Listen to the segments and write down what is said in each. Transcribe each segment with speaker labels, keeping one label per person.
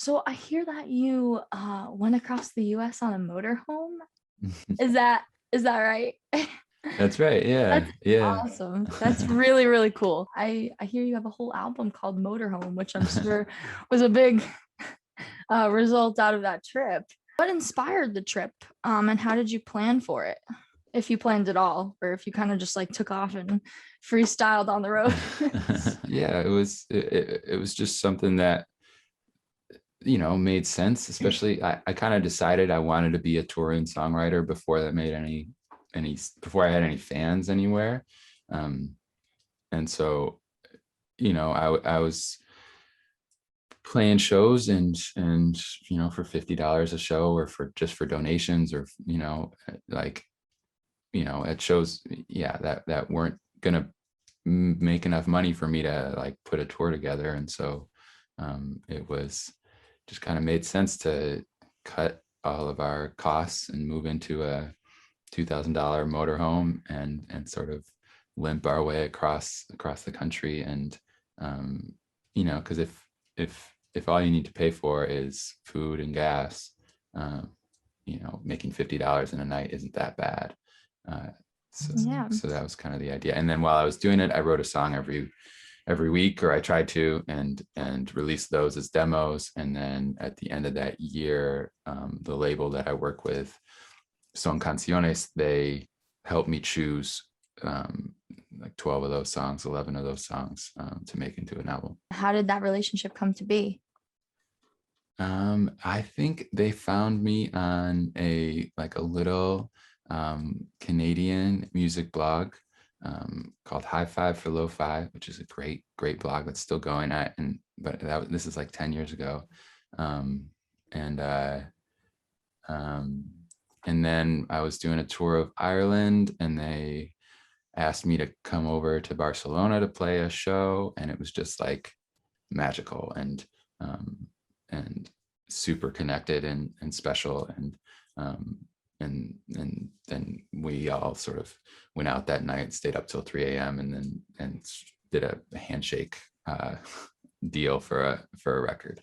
Speaker 1: So I hear that you went across the US on a motorhome. Is that is that right?
Speaker 2: That's right. Yeah.
Speaker 1: That's
Speaker 2: Yeah.
Speaker 1: awesome. That's really, really cool. I hear you have a whole album called Motorhome, which I'm sure was a big result out of that trip. What inspired the trip? And how did you plan for it? If you planned at all, or if you kind of just like took off and freestyled on the road.
Speaker 2: Yeah, it was just something that made sense. Especially I kind of decided I wanted to be a touring songwriter before that made any before I had any fans anywhere. Um, and so I was playing shows and for $50 a show, or for donations, or like at shows, yeah, that weren't gonna make enough money for me to like put a tour together. And so it was just kind of made sense to cut all of our costs and move into a $2,000 motorhome and sort of limp our way across the country. And because if all you need to pay for is food and gas, um, making $50 in a night isn't that bad. uh, so,
Speaker 1: Yeah.
Speaker 2: so that was kind of the idea. And then while I was doing it, I wrote a song every week, or I tried to, and released those as demos. And then at the end of that year, the label that I work with, Son Canciones, they helped me choose like 12 of those songs, 11 of those songs, to make into an album.
Speaker 1: How did that relationship come to be?
Speaker 2: I think they found me on a little Canadian music blog called High Five for Lo-Fi, which is a great blog that's still going. This is like 10 years ago. And then I was doing a tour of Ireland, and they asked me to come over to Barcelona to play a show, and it was just like magical and super connected and special. And then we all sort of went out that night, stayed up till 3 a.m. and did a handshake deal for a record.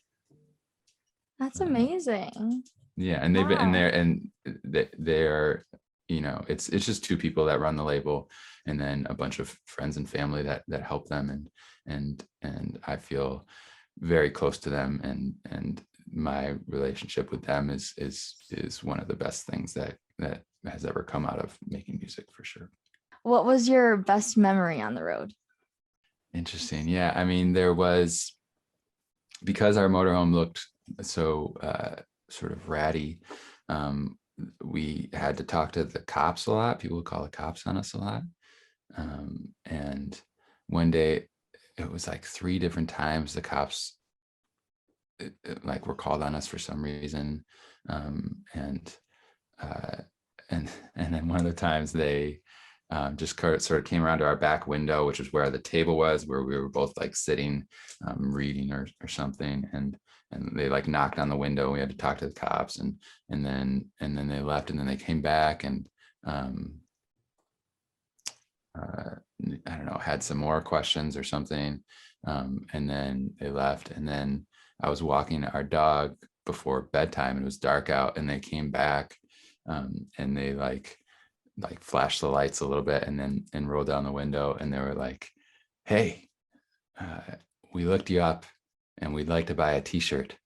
Speaker 1: That's amazing.
Speaker 2: Yeah, and they've been in
Speaker 1: Wow.
Speaker 2: there, and they're it's just two people that run the label, and then a bunch of friends and family that help them, and I feel very close to them, and my relationship with them is one of the best things that has ever come out of making music, for sure.
Speaker 1: What was your best memory on the road?
Speaker 2: Interesting. Yeah, I mean, there was, because our motorhome looked so sort of ratty, we had to talk to the cops a lot. People would call the cops on us a lot. And one day, it was like 3 different times the cops like were called on us for some reason. And then one of the times they just sort of came around to our back window, which is where the table was, where we were both like sitting, reading or something. And they like knocked on the window. We had to talk to the cops, and then they left, and then they came back, and I don't know, had some more questions or something. And then they left, and then I was walking our dog before bedtime, and it was dark out, and they came back, and they like flashed the lights a little bit, and rolled down the window, and they were like, "Hey, we looked you up, and we'd like to buy a t-shirt."